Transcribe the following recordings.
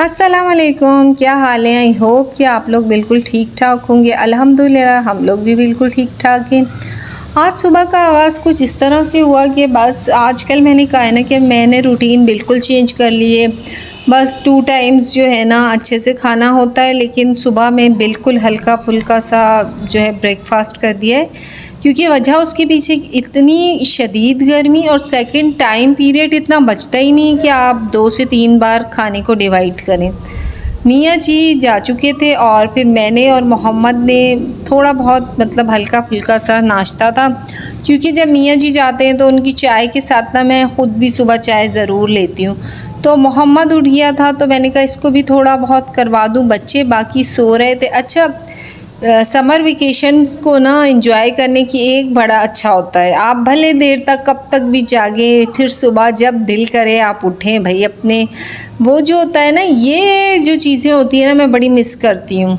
अस्सलाम वालेकुम, क्या हाल है। आई होप कि आप लोग बिल्कुल ठीक ठाक होंगे। अल्हम्दुलिल्लाह हम लोग भी बिल्कुल ठीक ठाक हैं। आज सुबह का आगाज़ कुछ इस तरह से हुआ कि बस आजकल मैंने कहा है ना कि मैंने रूटीन बिल्कुल चेंज कर ली है। बस 2 टाइम्स जो है ना अच्छे से खाना होता है, लेकिन सुबह में बिल्कुल हल्का फुल्का सा जो है ब्रेकफास्ट कर दिया है, क्योंकि वजह उसके पीछे इतनी शदीद गर्मी और सेकंड टाइम पीरियड इतना बचता ही नहीं कि आप 2 से 3 बार खाने को डिवाइड करें। मियाँ जी जा चुके थे और फिर मैंने और मोहम्मद ने थोड़ा बहुत मतलब हल्का फुल्का सा नाश्ता था, क्योंकि जब मियाँ जी जाते हैं तो उनकी चाय के साथ ना मैं ख़ुद भी सुबह चाय ज़रूर लेती हूँ। तो मोहम्मद उठ गया था तो मैंने कहा इसको भी थोड़ा बहुत करवा दूँ, बच्चे बाकी सो रहे थे। अच्छा, समर वेकेशन को ना एंजॉय करने की एक बड़ा अच्छा होता है। आप भले देर तक कब तक भी जागे, फिर सुबह जब दिल करे आप उठें भाई अपने। वो जो होता है ना, ये जो चीज़ें होती हैं ना, मैं बड़ी मिस करती हूँ।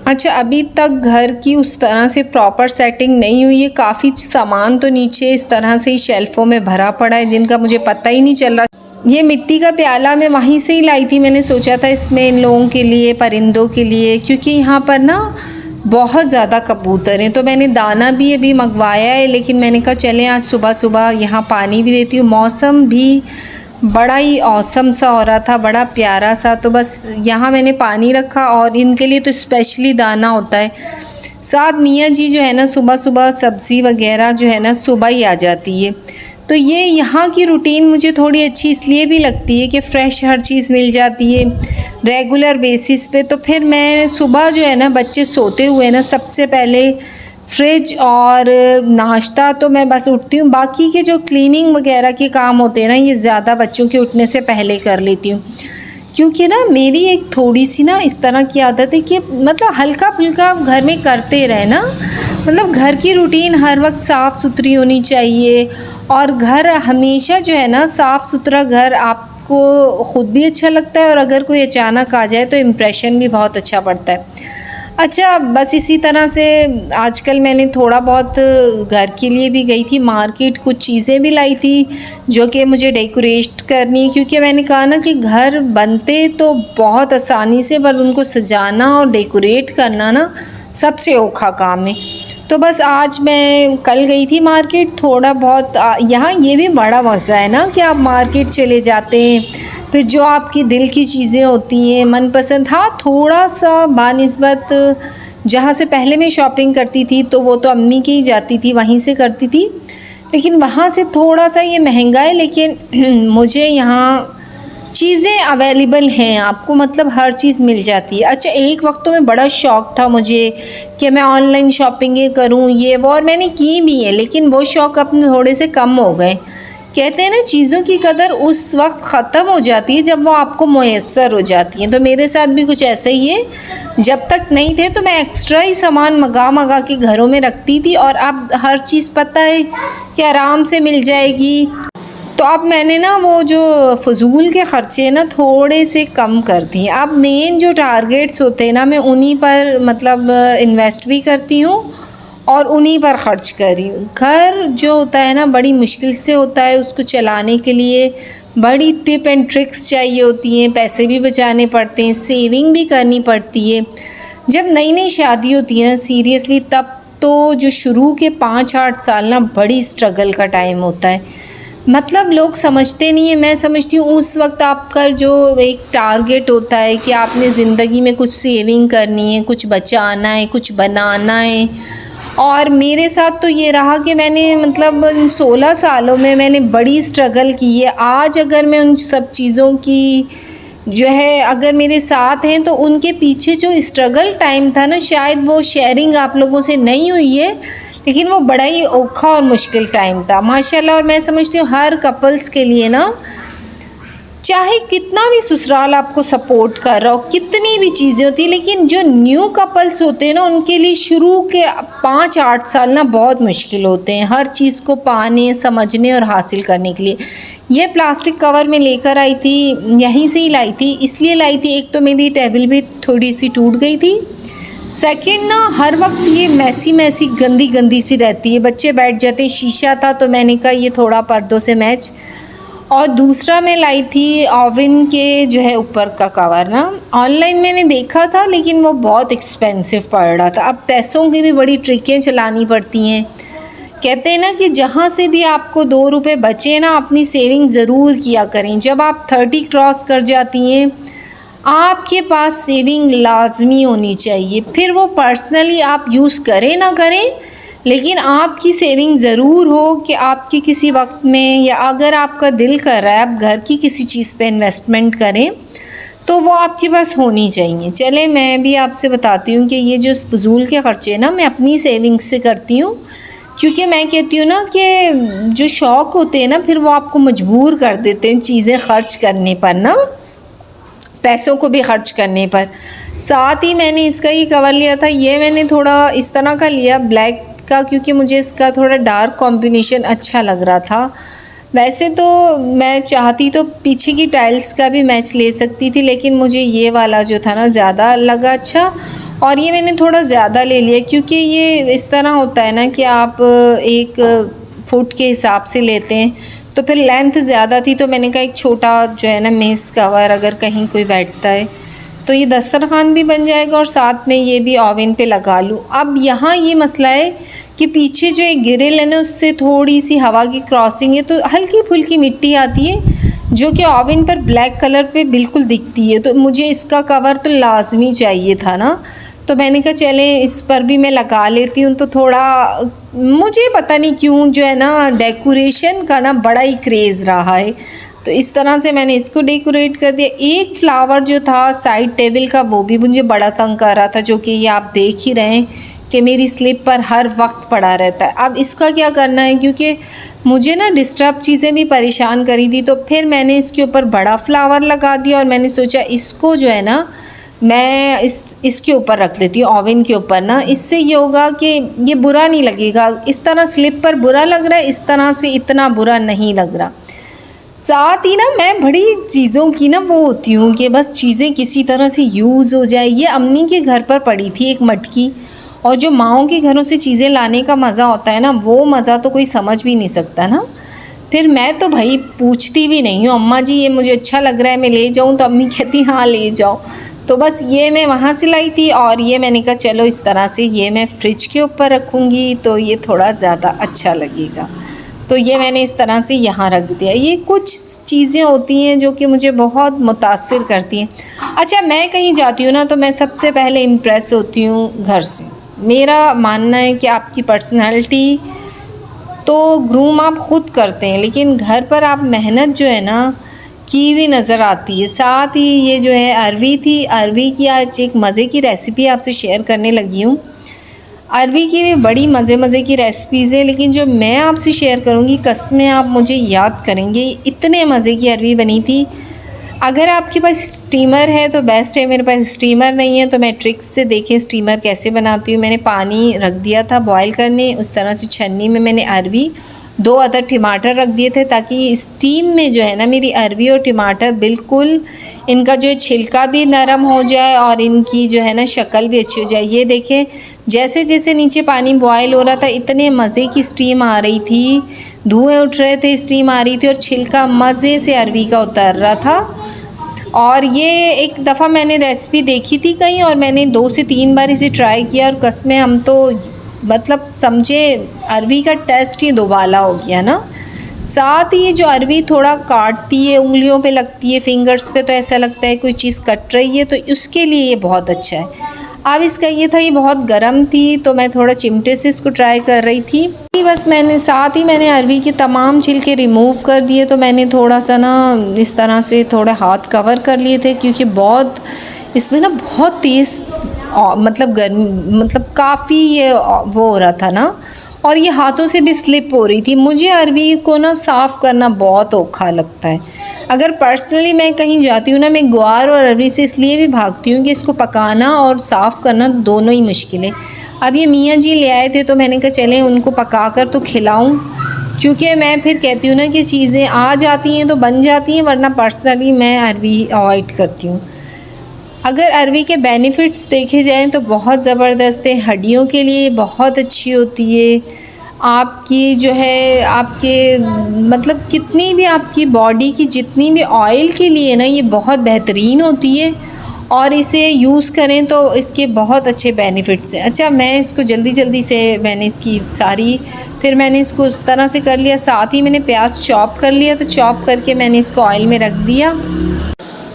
अच्छा, अभी तक घर की उस तरह से प्रॉपर सेटिंग नहीं हुई है। काफ़ी सामान तो नीचे इस तरह से ही शेल्फ़ों में भरा पड़ा है, जिनका मुझे पता ही नहीं चल रहा। ये मिट्टी का प्याला मैं वहीं से ही लाई थी। मैंने सोचा था इसमें इन लोगों के लिए, परिंदों के लिए, क्योंकि यहाँ पर ना बहुत ज़्यादा कबूतर हैं। तो मैंने दाना भी अभी मंगवाया है, लेकिन मैंने कहा चलें आज सुबह सुबह यहाँ पानी भी देती हूँ। मौसम भी बड़ा ही औसम सा हो रहा था, बड़ा प्यारा सा। तो बस यहाँ मैंने पानी रखा और इनके लिए तो स्पेशली दाना होता है। साथ मियाँ जी जो है ना सुबह सुबह सब्ज़ी वगैरह जो है ना सुबह ही आ जाती है। तो ये यहाँ की रूटीन मुझे थोड़ी अच्छी इसलिए भी लगती है कि फ़्रेश हर चीज़ मिल जाती है रेगुलर बेसिस पे। तो फिर मैं सुबह जो है ना बच्चे सोते हुए ना सबसे पहले फ्रिज और नाश्ता तो मैं बस उठती हूँ। बाकी के जो क्लीनिंग वगैरह के काम होते हैं ना, ये ज़्यादा बच्चों के उठने से पहले कर लेती हूँ, क्योंकि ना मेरी एक थोड़ी सी ना इस तरह की आदत है कि मतलब हल्का फुल्का घर में करते रहे ना। मतलब घर की रूटीन हर वक्त साफ़ सुथरी होनी चाहिए, और घर हमेशा जो है ना साफ़ सुथरा घर आपको ख़ुद भी अच्छा लगता है, और अगर कोई अचानक आ जाए तो इम्प्रेशन भी बहुत अच्छा पड़ता है। अच्छा, बस इसी तरह से आजकल मैंने थोड़ा बहुत घर के लिए भी गई थी मार्केट, कुछ चीज़ें भी लाई थी जो कि मुझे डेकोरेट करनी, क्योंकि मैंने कहा ना कि घर बनते तो बहुत आसानी से, पर उनको सजाना और डेकोरेट करना ना सबसे औखा काम है। तो बस आज मैं कल गई थी मार्केट, थोड़ा बहुत यहाँ ये भी बड़ा मज़ा है ना कि आप मार्केट चले जाते हैं, फिर जो आपकी दिल की चीज़ें होती हैं मनपसंद। हाँ, थोड़ा सा बानिस्बत जहाँ से पहले मैं शॉपिंग करती थी तो वो तो अम्मी की ही जाती थी, वहीं से करती थी, लेकिन वहाँ से थोड़ा सा ये महंगा है, लेकिन मुझे यहाँ चीज़ें अवेलेबल हैं, आपको मतलब हर चीज़ मिल जाती है। अच्छा, एक वक्त तो में बड़ा शौक़ था मुझे कि मैं ऑनलाइन शॉपिंगें करूं ये वो, और मैंने की भी है, लेकिन वो शौक़ अपने थोड़े से कम हो गए। कहते हैं ना चीज़ों की कदर उस वक्त ख़त्म हो जाती है जब वो आपको मुयस्सर हो जाती हैं। तो मेरे साथ भी कुछ ऐसा ही है। जब तक नहीं थे तो मैं एक्स्ट्रा ही सामान मंगा के घरों में रखती थी, और अब हर चीज़ पता है कि आराम से मिल जाएगी। तो अब मैंने ना वो जो फ़जूल के ख़र्चे हैं ना थोड़े से कम कर दिए। अब मेन जो टारगेट्स होते हैं ना, मैं उन्हीं पर मतलब इन्वेस्ट भी करती हूँ और उन्हीं पर ख़र्च कर रही हूँ। घर जो होता है ना बड़ी मुश्किल से होता है, उसको चलाने के लिए बड़ी टिप एंड ट्रिक्स चाहिए होती हैं, पैसे भी बचाने पड़ते हैं, सेविंग भी करनी पड़ती है। जब नई नई शादी होती है ना सीरियसली, तब तो जो शुरू के 5-8 साल ना बड़ी स्ट्रगल का टाइम होता है। मतलब लोग समझते नहीं है, मैं समझती हूँ उस वक्त आपका जो एक टारगेट होता है कि आपने ज़िंदगी में कुछ सेविंग करनी है, कुछ बचाना है, कुछ बनाना है। और मेरे साथ तो ये रहा कि मैंने मतलब इन 16 सालों में मैंने बड़ी स्ट्रगल की है। आज अगर मैं उन सब चीज़ों की जो है अगर मेरे साथ हैं तो उनके पीछे जो स्ट्रगल टाइम था ना, शायद वो शेयरिंग आप लोगों से नहीं हुई है, लेकिन वो बड़ा ही औखा और मुश्किल टाइम था माशाल्लाह। और मैं समझती हूँ हर कपल्स के लिए ना, चाहे कितना भी ससुराल आपको सपोर्ट कर रहा हो, कितनी भी चीज़ें होती हैं, लेकिन जो न्यू कपल्स होते हैं ना उनके लिए शुरू के 5-8 साल ना बहुत मुश्किल होते हैं हर चीज़ को पाने, समझने और हासिल करने के लिए। ये प्लास्टिक कवर में लेकर आई थी, यहीं से ही लाई थी, इसलिए लाई थी एक तो मेरी टेबल भी थोड़ी सी टूट गई थी, सेकंड ना हर वक्त ये मैसी गंदी सी रहती है, बच्चे बैठ जाते हैं। शीशा था तो मैंने कहा ये थोड़ा पर्दों से मैच, और दूसरा मैं लाई थी ओवन के जो है ऊपर का कवर ना, ऑनलाइन मैंने देखा था लेकिन वो बहुत एक्सपेंसिव पड़ रहा था। अब पैसों की भी बड़ी ट्रिकें चलानी पड़ती हैं। कहते हैं ना कि जहाँ से भी आपको 2 रुपए बचे ना, अपनी सेविंग ज़रूर किया करें। जब आप 30 क्रॉस कर जाती हैं आपके पास सेविंग लाजमी होनी चाहिए। फिर वो पर्सनली आप यूज़ करें ना करें, लेकिन आपकी सेविंग ज़रूर हो कि आपके किसी वक्त में, या अगर आपका दिल कर रहा है आप घर की किसी चीज़ पे इन्वेस्टमेंट करें तो वो आपके पास होनी चाहिए। चले मैं भी आपसे बताती हूँ कि ये जो फ़िज़ूल के ख़र्चे ना मैं अपनी सेविंग से करती हूँ, क्योंकि मैं कहती हूँ ना कि जो शौक़ होते हैं ना फिर वो आपको मजबूर कर देते हैं चीज़ें ख़र्च करने पर ना, पैसों को भी ख़र्च करने पर। साथ ही मैंने इसका ही कवर लिया था, ये मैंने थोड़ा इस तरह का लिया ब्लैक का, क्योंकि मुझे इसका थोड़ा डार्क कॉम्बिनेशन अच्छा लग रहा था। वैसे तो मैं चाहती तो पीछे की टाइल्स का भी मैच ले सकती थी, लेकिन मुझे ये वाला जो था ना ज़्यादा लगा अच्छा, और ये मैंने थोड़ा ज़्यादा ले लिया क्योंकि ये इस तरह होता है ना कि आप 1 फुट के हिसाब से लेते हैं तो फिर लेंथ ज़्यादा थी, तो मैंने कहा एक छोटा जो है ना मेज़ कवर अगर कहीं कोई बैठता है तो ये दस्तरखान भी बन जाएगा और साथ में ये भी ओवन पे लगा लूँ। अब यहाँ ये मसला है कि पीछे जो एक ग्रिल है ना उससे थोड़ी सी हवा की क्रॉसिंग है, तो हल्की फुल्की मिट्टी आती है जो कि ओवन पर ब्लैक कलर पे बिल्कुल दिखती है। तो मुझे इसका कवर तो लाजमी चाहिए था ना, तो मैंने कहा चलें इस पर भी मैं लगा लेती हूँ। तो थोड़ा मुझे पता नहीं क्यों जो है ना डेकोरेशन का ना बड़ा ही क्रेज़ रहा है, तो इस तरह से मैंने इसको डेकोरेट कर दिया। एक फ्लावर जो था साइड टेबल का वो भी मुझे बड़ा तंग कर रहा था, जो कि ये आप देख ही रहे हैं कि मेरी स्लिप पर हर वक्त पड़ा रहता है। अब इसका क्या करना है, क्योंकि मुझे ना डिस्टर्ब चीज़ें भी परेशान करी थी, तो फिर मैंने इसके ऊपर बड़ा फ्लावर लगा दिया और मैंने सोचा इसको जो है ना मैं इसके ऊपर रख लेती हूँ ओवन के ऊपर ना। इससे ये होगा कि ये बुरा नहीं लगेगा, इस तरह स्लिप पर बुरा लग रहा है, इस तरह से इतना बुरा नहीं लग रहा। साथ ही ना मैं बड़ी चीज़ों की ना वो होती हूँ कि बस चीज़ें किसी तरह से यूज़ हो जाए। ये अम्मी के घर पर पड़ी थी एक मटकी, और जो माओं के घरों से चीज़ें लाने का मज़ा होता है ना वो मज़ा तो कोई समझ भी नहीं सकता ना। फिर मैं तो भाई पूछती भी नहीं हूँ, अम्मा जी ये मुझे अच्छा लग रहा है मैं ले जाऊँ, तो अम्मी कहती हाँ ले जाओ। तो बस ये मैं वहाँ से लाई थी, और ये मैंने कहा चलो इस तरह से ये मैं फ्रिज के ऊपर रखूँगी तो ये थोड़ा ज़्यादा अच्छा लगेगा, तो ये मैंने इस तरह से यहाँ रख दिया। ये कुछ चीज़ें होती हैं जो कि मुझे बहुत मुतासिर करती हैं। अच्छा मैं कहीं जाती हूँ ना तो मैं सबसे पहले इम्प्रेस होती हूँ घर से। मेरा मानना है कि आपकी पर्सनैलिटी तो ग्रूम आप ख़ुद करते हैं, लेकिन घर पर आप मेहनत जो है ना की हुई नज़र आती है। साथ ही ये जो है अरवी थी, अरवी की आज एक मज़े की रेसिपी आपसे शेयर करने लगी हूँ। अरवी की भी बड़ी मज़े की रेसिपीज़ है, लेकिन जो मैं आपसे शेयर करूँगी कसमें आप मुझे याद करेंगे, इतने मज़े की अरवी बनी थी। अगर आपके पास स्टीमर है तो बेस्ट है, मेरे पास स्टीमर नहीं है तो मैं ट्रिक्स से देखें स्टीमर कैसे बनाती हूँ। मैंने पानी रख दिया था बॉयल करने, उस तरह से छन्नी में मैंने अरवी 2 अदद टमाटर रख दिए थे, ताकि स्टीम में जो है ना मेरी अरवी और टमाटर बिल्कुल इनका जो है छिलका भी नरम हो जाए और इनकी जो है ना शक्ल भी अच्छी हो जाए। ये देखें जैसे जैसे नीचे पानी बॉयल हो रहा था इतने मज़े की स्टीम आ रही थी, धुएँ उठ रहे थे, स्टीम आ रही थी और छिलका मज़े से अरवी का उतर रहा था। और ये एक दफ़ा मैंने रेसिपी देखी थी कहीं और मैंने 2 से 3 बार इसे ट्राई किया, और कसमें हम तो मतलब समझे अरवी का टेस्ट ही दोबाला हो गया ना। साथ ही जो अरवी थोड़ा काटती है, उंगलियों पे लगती है, फिंगर्स पे, तो ऐसा लगता है कोई चीज़ कट रही है, तो उसके लिए ये बहुत अच्छा है। अब इसका ये था ये बहुत गर्म थी तो मैं थोड़ा चिमटे से इसको ट्राई कर रही थी। बस मैंने साथ ही मैंने अरवी के तमाम छिलके रिमूव कर दिए, तो मैंने थोड़ा सा ना इस तरह से थोड़े हाथ कवर कर लिए थे, क्योंकि बहुत इसमें ना बहुत तेज़ मतलब गर्मी मतलब काफ़ी ये वो हो रहा था ना, और ये हाथों से भी स्लिप हो रही थी। मुझे अरवी को ना साफ़ करना बहुत औखा लगता है। अगर पर्सनली मैं कहीं जाती हूँ ना, मैं ग्वार और अरवी से इसलिए भी भागती हूँ कि इसको पकाना और साफ़ करना दोनों ही मुश्किल है। अब ये मियाँ जी ले आए थे तो मैंने कहा चलें उनको पका कर तो खिलाऊँ, क्योंकि मैं फिर कहती हूँ ना कि चीज़ें आ जाती हैं तो बन जाती हैं, वरना पर्सनली मैं अरवी अवॉइड करती हूँ। अगर अरवी के बेनिफिट्स देखे जाएँ तो बहुत ज़बरदस्त है, हड्डियों के लिए बहुत अच्छी होती है। आपकी जो है आपके मतलब कितनी भी आपकी बॉडी की जितनी भी ऑयल के लिए ना ये बहुत बेहतरीन होती है और इसे यूज़ करें तो इसके बहुत अच्छे बेनिफिट्स हैं। अच्छा, मैं इसको जल्दी से मैंने इसकी सारी फिर मैंने इसको उस तरह से कर लिया। साथ ही मैंने प्याज चॉप कर लिया, तो चॉप करके मैंने इसको ऑयल में रख दिया।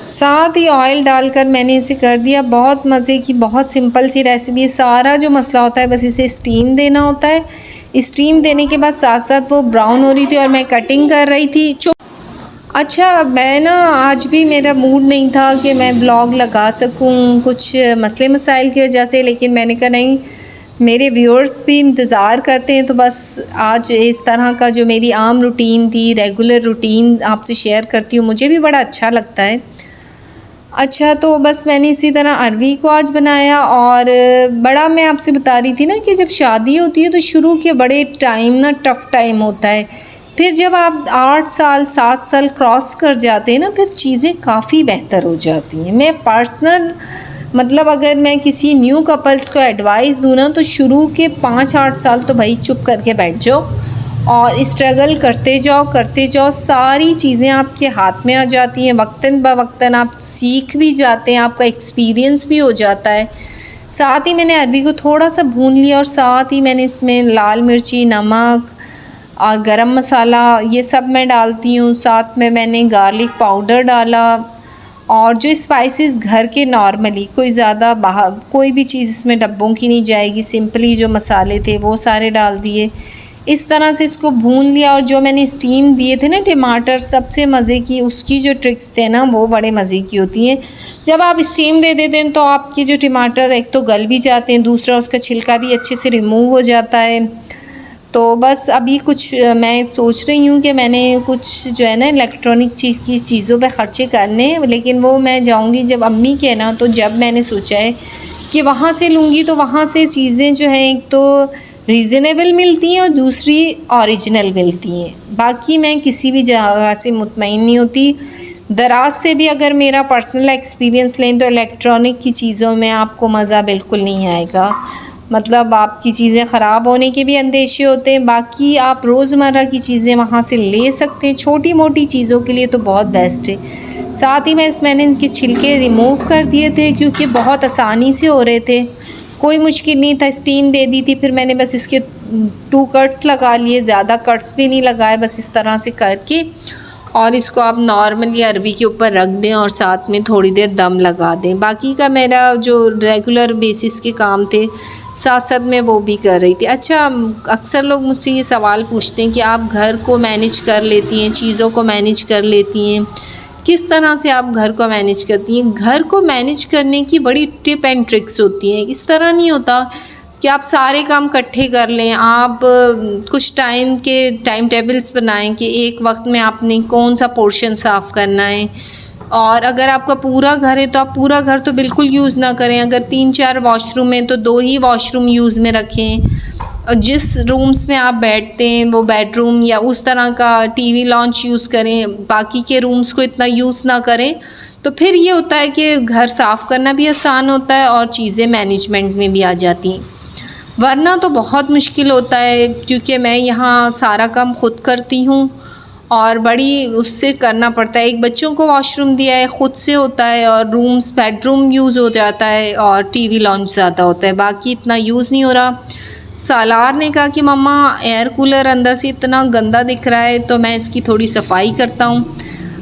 साथ ही ऑयल डालकर मैंने इसे कर दिया। बहुत मज़े की बहुत सिंपल सी रेसिपी है। सारा जो मसला होता है बस इसे स्टीम देना होता है। स्टीम देने के बाद साथ साथ वो ब्राउन हो रही थी और मैं कटिंग कर रही थी। अच्छा, मैं ना आज भी मेरा मूड नहीं था कि मैं ब्लॉग लगा सकूं कुछ मसले मसाइल की वजह से, लेकिन मैंने कहा नहीं, मेरे व्यूअर्स भी इंतज़ार करते हैं, तो बस आज इस तरह का जो मेरी आम रूटीन थी, रेगुलर रूटीन आपसे शेयर करती हूँ। मुझे भी बड़ा अच्छा लगता है। अच्छा, तो बस मैंने इसी तरह अरवी को आज बनाया। और बड़ा मैं आपसे बता रही थी ना कि जब शादी होती है तो शुरू के बड़े टाइम ना टफ़ टाइम होता है। फिर जब आप 8 साल 7 साल क्रॉस कर जाते हैं ना, फिर चीज़ें काफ़ी बेहतर हो जाती हैं। मैं पर्सनल मतलब अगर मैं किसी न्यू कपल्स को एडवाइस दूँ ना, तो शुरू के 5-8 साल तो भाई चुप करके बैठ जाओ और स्ट्रगल करते जाओ। सारी चीज़ें आपके हाथ में आ जाती हैं। वक्तन ब वक्तन आप सीख भी जाते हैं, आपका एक्सपीरियंस भी हो जाता है। साथ ही मैंने अरवी को थोड़ा सा भून लिया और साथ ही मैंने इसमें लाल मिर्ची, नमक और गरम मसाला ये सब मैं डालती हूँ। साथ में मैंने गार्लिक पाउडर डाला और जो स्पाइसेस घर के नॉर्मली कोई ज़्यादा बाहर कोई भी चीज़ इसमें डब्बों की नहीं जाएगी, सिंपली जो मसाले थे वो सारे डाल दिए। इस तरह से इसको भून लिया। और जो मैंने स्टीम दिए थे ना टमाटर, सबसे मज़े की उसकी जो ट्रिक्स थे ना वो बड़े मज़े की होती हैं। जब आप स्टीम दे देते हैं तो आपके जो टमाटर एक तो गल भी जाते हैं, दूसरा उसका छिलका भी अच्छे से रिमूव हो जाता है। तो बस अभी कुछ मैं सोच रही हूँ कि मैंने कुछ जो है ना इलेक्ट्रॉनिक चीज़ों पे ख़र्चे करने हैं, लेकिन वो मैं जाऊँगी जब अम्मी के ना। तो जब मैंने सोचा है कि वहाँ से लूँगी तो वहाँ से चीज़ें जो हैं एक तो रीज़नेबल मिलती हैं और दूसरी ओरिजिनल मिलती हैं। बाकी मैं किसी भी जगह से मुतमईन नहीं होती। दराज से भी अगर मेरा पर्सनल एक्सपीरियंस लें तो इलेक्ट्रॉनिक की चीज़ों में आपको मज़ा बिल्कुल नहीं आएगा। मतलब आपकी चीज़ें ख़राब होने के भी अंदेशे होते हैं। बाकी आप रोज़मर्रा की चीज़ें वहाँ से ले सकते हैं, छोटी मोटी चीज़ों के लिए तो बहुत बेस्ट है। साथ ही मैंने इनके छिलके रिमूव कर दिए थे क्योंकि बहुत आसानी से हो रहे थे, कोई मुश्किल नहीं था। स्टीम दे दी थी, फिर मैंने बस इसके 2 कट्स लगा लिए, ज़्यादा कट्स भी नहीं लगाए, बस इस तरह से करके। और इसको आप नॉर्मली अरवी के ऊपर रख दें और साथ में थोड़ी देर दम लगा दें। बाकी का मेरा जो रेगुलर बेसिस के काम थे साथ साथ मैं वो भी कर रही थी। अच्छा, अक्सर लोग मुझसे ये सवाल पूछते हैं कि आप घर को मैनेज कर लेती हैं, चीज़ों को मैनेज कर लेती हैं, किस तरह से आप घर को मैनेज करती हैं? घर को मैनेज करने की बड़ी टिप एंड ट्रिक्स होती हैं। इस तरह नहीं होता कि आप सारे काम इकट्ठे कर लें। आप कुछ टाइम टेबल्स बनाएं कि एक वक्त में आपने कौन सा पोर्शन साफ़ करना है। और अगर आपका पूरा घर है तो आप पूरा घर तो बिल्कुल यूज़ ना करें। अगर 3-4 वॉशरूम हैं तो 2 ही वॉशरूम यूज़ में रखें। और जिस रूम्स में आप बैठते हैं वो बेडरूम या उस तरह का टीवी लॉन्च यूज़ करें, बाकी के रूम्स को इतना यूज़ ना करें। तो फिर ये होता है कि घर साफ़ करना भी आसान होता है और चीज़ें मैनेजमेंट में भी आ जाती हैं। वरना तो बहुत मुश्किल होता है क्योंकि मैं यहाँ सारा काम ख़ुद करती हूँ और बड़ी उससे करना पड़ता है। एक बच्चों को वॉशरूम दिया है, ख़ुद से होता है, और बेडरूम यूज़ हो जाता है और टीवी लॉन्च ज़्यादा होता है, बाकी इतना यूज़ नहीं हो रहा। सालार ने कहा कि मम्मा एयर कूलर अंदर से इतना गंदा दिख रहा है तो मैं इसकी थोड़ी सफाई करता हूँ।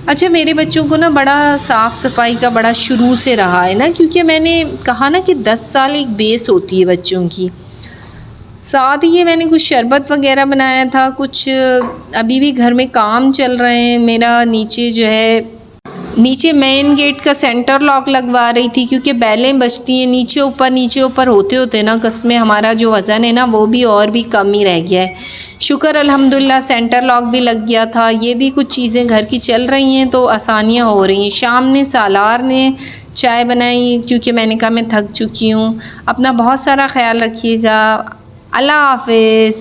अच्छा, मेरे बच्चों को ना बड़ा साफ़ सफाई का बड़ा शुरू से रहा है ना, क्योंकि मैंने कहा ना कि 10 साल एक बेस होती है बच्चों की। साथ ही ये मैंने कुछ शरबत वगैरह बनाया था, कुछ अभी भी घर में काम चल रहे हैं। मेरा नीचे मेन गेट का सेंटर लॉक लगवा रही थी क्योंकि बैलें बजती हैं नीचे ऊपर होते होते ना कसमें हमारा जो वज़न है ना वो भी और भी कम ही रह गया है। शुक्र अल्हम्दुलिल्लाह सेंटर लॉक भी लग गया था। ये भी कुछ चीज़ें घर की चल रही हैं तो आसानियाँ हो रही हैं। शाम में सालार ने चाय बनाई क्योंकि मैंने कहा मैं थक चुकी हूँ। अपना बहुत सारा ख्याल रखिएगा। अल्लाह हाफ़िज़।